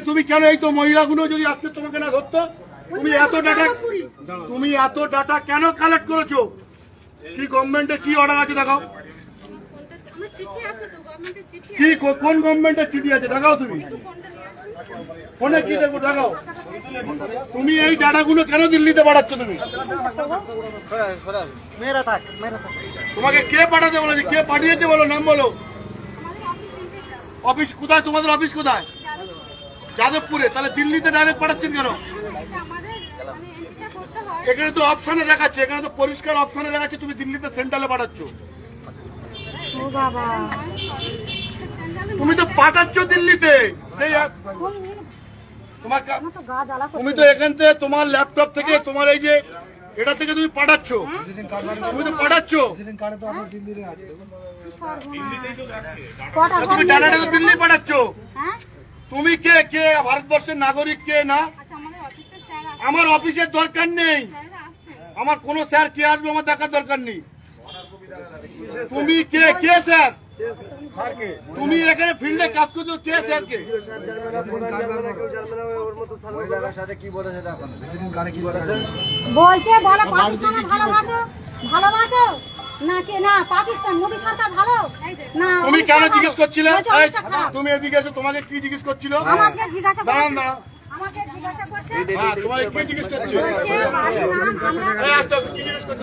তুমি কেন এই তো মহিলাগুলো যদি আজকে তোমাকে না ধরতো, তুমি এত ডাটা কেন কালেক্ট করেছো? কি গভর্নমেন্টের কি অর্ডার আছে দেখাও। কি কোন গভর্নমেন্টের চিঠি আছে দেখাও। তুমি ফোনে কি দেখো দেখাও। তুমি এই ডাটাগুলো কেন দিল্লিতে পাঠাচ্ছ? তুমি তোমাকে কে পাঠাতে বলেছে? কে পাঠিয়েছে বলো, নাম বলো। অফিস কোথায়? তোমাদের অফিস কোথায়? যাদবপুরে। তাহলে দিল্লিতে ডাইরেক্ট পাঠাচ্ছেন কেন? এখানে তো অপশনে দেখাচ্ছে, এখানে তো পরিষ্কার অপশনে দেখাচ্ছে তুমি দিল্লিতে সেন্ট্রালে পাঠাচ্ছ। তুমি তো পাঠাচ্ছ দিল্লিতে। তুমি তো এখান থেকে তোমার ল্যাপটপ থেকে তোমার এই যে এটা থেকে তুমি পাঠাচ্ছ। তুমি তো পাঠাচ্ছ, তুমি ডাটাটা তো দিল্লি পাঠাচ্ছ। তুমি কে? কে ভারতবর্ষের নাগরিক কে? না, আমার অফিসের দরকার নেই। আমার কোন স্যার কে আসবে আমার দেখার দরকার নেই। তুমি কে? কে স্যার? তুমি এখানে ফিল্ডে কাজ করছো, কে স্যার? কে বলছে? বলে পাকিস্তান ভালোবাসো, ভালোবাসো না কে? না পাকিস্তান মোদী সরকার ভালো না। তুমি কেন জিজ্ঞেস করছিলে? তুমি এদিকে এসো, তোমাকে কি জিজ্ঞেস করছিল? আমাকে জিজ্ঞাসা দাঁড়ান করছে, দাঁড়ান, আমাকে জিজ্ঞাসা করছে, তোমাকে কি জিজ্ঞেস করছিল?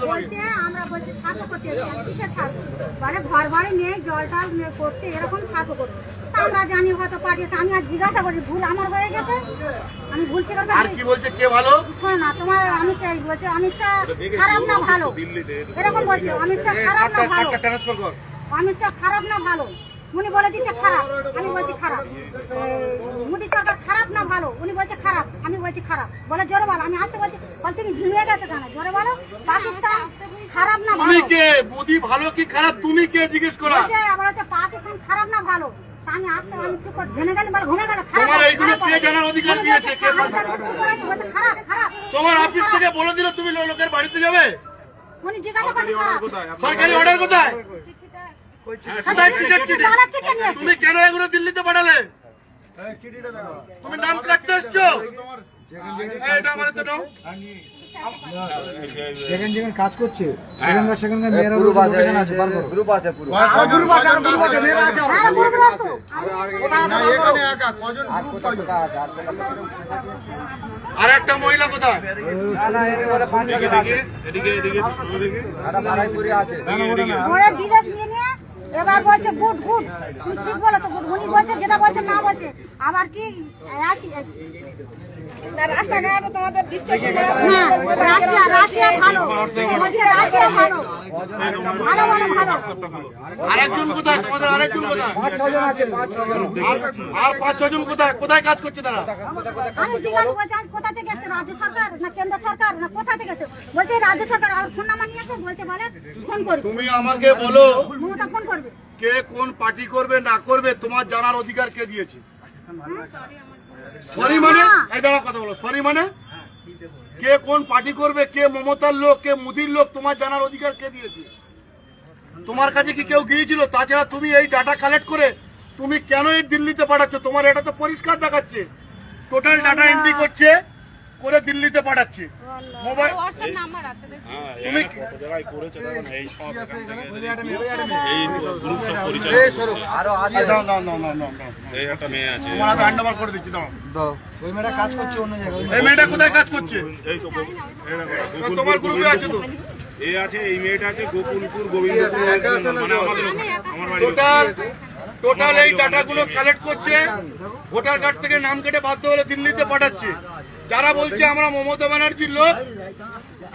বলছে আমরা বলছি সাফো করতে এসেছি। কিসের সাফো? বলে ঘর বাড়ি নেই, জলটা করছে, এরকম সাফো করছে। তা আমরা জানি হয়তো পাঠিয়েছে। আমি আর জিজ্ঞাসা করছি, ভুল আমার হয়ে গেছে, আমি ভুল স্বীকার আর করছি। কি বলছে? কে ভালো? শোনো না, তোমার অমিত শাহ বলছে অমিত শাহ খারাপ না ভালো, এরকম বলছে। অমিত শাহ খারাপ না ভালো, ট্রান্সফার কর। অমিত শাহ খারাপ না ভালো, উনি বলে দিচ্ছে খারাপ, আমি বলছি খারাপ। মোদী সরকার খারাপ না ভালো, উনি বলছে খারাপ, আমি বলছি খারাপ। বলে জোরে বলো, আমি আসতে বলছি, বল তুমি ঝিমিয়ে গেছো কেন? জোরে বলো। পাকিস্তান খারাপ না তুমি ভালো, কে? মোদি ভালো কি খারাপ তুমি কে জিজ্ঞেস করা? বলছে আবার হচ্ছে পাকিস্তান খারাপ না ভালো। তা আমি আসতে, আমি চুপ করে ঘেমে গেলাম, বলে ঘুমে গেল। তোমার এইগুলো কে জানার অধিকার দিয়েছে? কে? বলছে খারাপ খারাপ। তোমার অফিস থেকে বলে দিল তুমি লোকের বাড়িতে যাবে? উনি জিজ্ঞাসা করছে খারাপ। সরকারি অর্ডার কোথায়? কোথায় কিসের চিঠি? তুমি কেন এগুলো দিল্লিতে পাঠালে? তুমি নাম কাটতে এসছো? এটা আমার তো নাও। যেখানে যেখানে কাজ করছে সেখানকার মেয়েরা লোকেশন আছে, বার করো। গ্রুপ আছে পুরো। আর একটা মহিলা কোথায়? এবার বলছে গুড গুড, ঠিক বলেছে গুড। উনি বলছে যেটা বলছে না বলছে আবার কি রাস্তাঘাট তোমাদের দিচ্ছে না। রাশিয়া রাশিয়া ভালো, বলছে রাশিয়া ভালো, ভালো ভালো ভালো। আরেকজন কোথায়? তোমাদের আরেকজন কোথায়? আর 5-6 জন কোথায়? কোথায় কাজ করছে তারা? আমি জিজ্ঞাসা করছি আমি কোথা থেকে এসছে, রাজ্য সরকার না কেন্দ্র সরকার না কোথা থেকে এসছে? বলছে রাজ্য সরকার। আর ফোন নাম্বার নিয়েছে, বলছে বলে ফোন করবে। তুমি আমাকে বলো মমতা ফোন করবে। কে কোন পার্টি করবে না করবে তোমার জানার অধিকার কে দিয়েছে? সরি মানে? এই দাঁড়া, কথা বলো। সরি মানে কে কোন পার্টি করবে, কে মমতার লোক, কে মোদির লোক, তোমার জানার অধিকার কে দিয়েছে? তোমার কাছে কি কেউ গিয়েছিল? তাছাড়া তুমি এই ডাটা কালেক্ট করে তুমি কেন এই দিল্লিতে পাঠাচ্ছ? তোমার এটা তো পরিষ্কার দেখাচ্ছে টোটাল ডাটা এন্ট্রি করছে করে দিল্লিতে পাঠাচ্ছে। মোবাইল তুমি হ্যান্ড ওভার করে দিচ্ছি। দাও, ওই মেয়েটা কাজ করছে অন্য জায়গায়। এই মেয়েটা কোথায় কাজ করছে? তোমার গ্রুপে আছে তো? এই আছে, এই মেয়েটা আছে গোকুলপুর গোবিন্দপুর, মানে আমাদের আমার বাড়ি। টোটাল এই ডাটাগুলো কালেক্ট করছে, ভোটার কার্ড থেকে নাম কেটে বাধ্য হলে দিল্লিতে পাঠাচ্ছে। যারা বলছে আমরা মমতা ব্যানার্জির লোক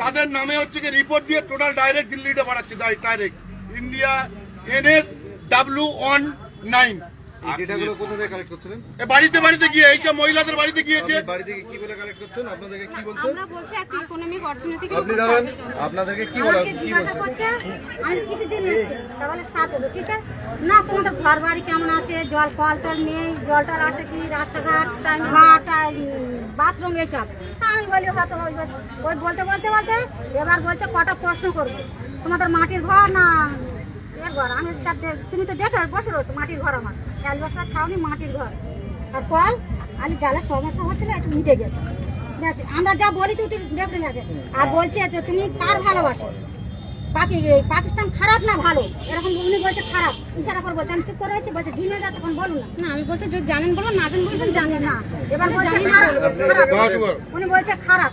তাদের নামে হচ্ছে কি রিপোর্ট দিয়ে টোটাল ডাইরেক্ট দিল্লিতে পাঠাচ্ছে। ডাইরেক্ট ইন্ডিয়া NS-19 ডেটাগুলো কোথা থেকে কালেক্ট করছিলেন? বাড়িতে বাড়িতে গিয়ে এইসব মহিলাদের বাড়িতে গিয়েছে। বাড়ি থেকে কি বলে কালেক্ট করছেন? আপনাদেরকে কি বলছে? আমরা বলছি একটা ইকোনমিক অর্থনৈতিক। আপনি দাঁড়ান, আপনাদেরকে কি বলা কি জিজ্ঞাসা বলছে? করছে আমি কিছু দিন এসেছি, তাহলে সাথ হলো ঠিক আছে না। তোমাদের ঘর বাড়ি কেমন আছে, জল কল টল নেই, জলটার আছে কি, রাস্তাঘাট বাথরুম এসব। তা আমি বলি হয়তো ওই বলতে বলতে বলতে এবার বলছে কটা প্রশ্ন করবে, তোমাদের মাটির ঘর না এর ঘর? আমি সাথে তুমি তো দেখে বসে রয়েছো, মাটির ঘর আমার অ্যালবাসার ছাউনি মাটির ঘর। আর কল আলি জ্বালা সমস্যা হচ্ছিল একটু মিটে গেছে ব্যাস, আমরা যা বলেছি তুমি দেখে গেছে। আর বলছে যে তুমি কার ভালোবাসো, পাকিস্তান খারাপ না ভালো, এরকম উনি বলছে খারাপ, ইশারা করে বলছে। আমি চুপ করে রয়েছি, বলছে ঝিমিয়ে যাচ্ছে, তখন বলুন না। না আমি বলছি যদি জানেন বলুন, না জানেন বলবেন জানেন না। এবার বলছে খারাপ, উনি বলছে খারাপ,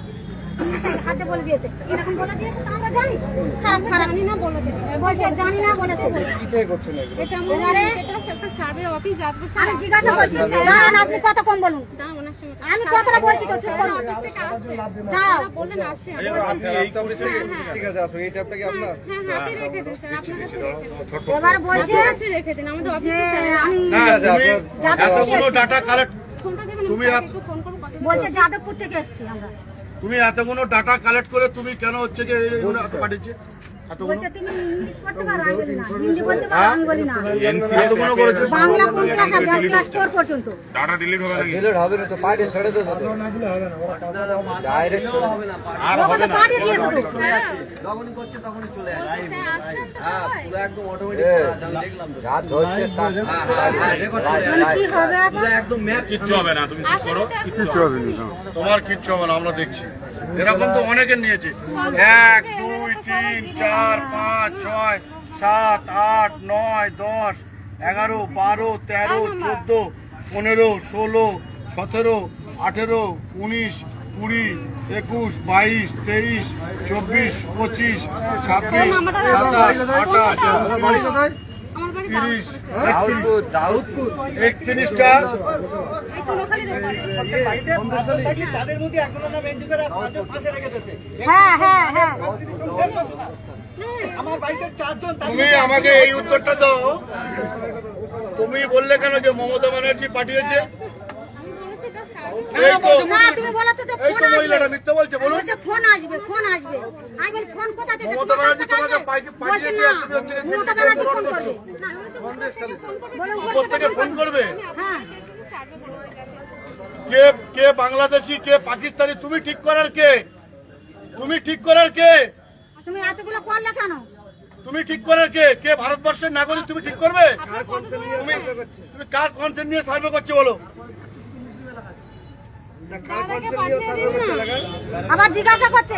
হাতে বলে দিয়েছে, এরকম বলে দিয়েছে তো আমরা জানি খারাপ খারাপ। জানি না বলে দেবেন। বলছে জানি না বলেছে। এটা আমাদের এটা একটা সার্ভে অফিস যাবে। আমি জিজ্ঞাসা করছি, দাঁড়ান আপনি কত কম বলুন, দাঁড়া ওনার সঙ্গে আমি কথাটা বলছি তো চুপ করুন। অফিস থেকে আসছে। যাও। ওরা বললেন আসছে। ঠিক আছে আসুন, এই ট্যাপটা কি আপনার? হ্যাঁ হ্যাঁ আপনি রেখে দিন স্যার, আপনার কাছে রেখে দিন। এবার বলছে আপনার কাছে রেখে দিন, আমাদের যে অফিসে স্যার আমি হ্যাঁ, তুমি যাদবপুর এতগুলো থেকে ডাটা কালেক্ট ফোনটা দেবেন, তুমি স্যার আপ- একটু ফোন করুন কথা বলছে যাদবপুর থেকে এসেছি আমরা। তুমি এতগুলো ডাটা কালেক্ট করে তুমি কেন হচ্ছে যে এগুলো এত পাঠিয়েছে এতগুলো বলছে তুমি ইংলিশ পড়তে পারো, আমি বলি না। হিন্দি বলতে পারো, আমি বলি না। এতগুলো করেছে বাংলা কোন ক্লাস আছে? ক্লাস 4 পর্যন্ত। ডাটা ডিলিট হবে নাকি? ডিলিট হবে না তো, পার্টি ছেড়ে দেবো তো ডাইরেক্ট আর ওকে হবে তো না। পাঠিয়ে দিয়েছে তো। বলছি স্যার আসছেন তো সবাই। যা ধরছে তা মানে কি হবে এখন? কিচ্ছু হবে না, তুমি চুপ করো। কিচ্ছু হবে না। তোমার কিচ্ছু হবে না, আমরা দেখছি। এরকম তো অনেকে নিয়েছে, 1 2 3 4 5 6 7 8 9 10 11 12 13 14 15 16 17 18 19 20 21 22 23 24 25 26 27 28 আমার বাড়ি 30 দাউদপুর 31টা এই চুনোখালি হ্যাঁ হ্যাঁ হ্যাঁ। তুমি আমাকে এই উত্তরটা দাও, তুমি বললে কেন যে মমতা ব্যানার্জি পাঠিয়েছে? এই তো না তুমি বলেছো যে এই ফোন তো মহিলাটা আসবে। মিথ্যে বলছে, বলুন। বলছে ফোন আসবে, ফোন আসবে। আমি বলি ফোন কোথা থেকে? মমতা তোমার কাছ ব্যানার্জি থেকে তোমাকে আসবে? বলছে পাঠিয়েছে, না, আর তুমি হচ্ছে মমতা ব্যানার্জি ফোন করবে। বলুন উপর থেকে ফোন করবে। হ্যাঁ। কে কে বাংলাদেশি কে পাকিস্তানি তুমি ঠিক করার কে? তুমি ঠিক করার কে? তুমি এতগুলো করলে কেন? তুমি ঠিক করার কে? কে ভারতবর্ষের নাগরিক তুমি ঠিক করবে? তুমি তুমি কার কনসেন্ট নিয়ে সার্ভে করছো বলো? আবার জিজ্ঞাসা করছে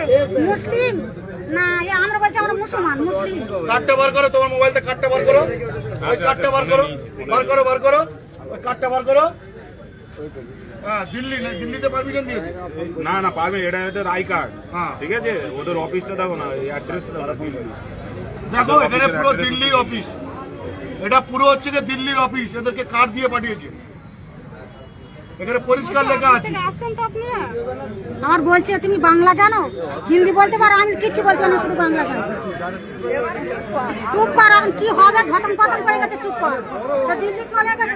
মুসলিম না, আমরা বলছি আমরা মুসলমান মুসলিম। কার্ডটা বার করো, তোমার মোবাইল থেকে কার্ডটা বার করো, ওই কার্ডটা বার করো, বার করো, বার করো, ওই কার্ডটা বার করো। হ্যাঁ, দিল্লিতে পারমিশন দিয়েছে। না না পারবে, এটা এদের আই কার্ড। হ্যাঁ। ঠিক আছে, ওদের অফিসটা দেখো না, এই অ্যাড্রেস দেখো এখানে পুরো দিল্লির অফিস, এটা পুরো হচ্ছে যে দিল্লির অফিস, এদেরকে কার্ড দিয়ে পাঠিয়েছে। এখানে পরিষ্কার লেখা আছে। আসছেন তো আপনারা? আমার বলছে তুমি বাংলা জানো, হিন্দি বলতে পারো, আমি কিচ্ছু বলতে পারি না, শুধু বাংলা জানো। চুপ কর, এখন কি হবে? খতম খতম করে গেছে, চুপ কর। তো দিল্লি চলে গেছে।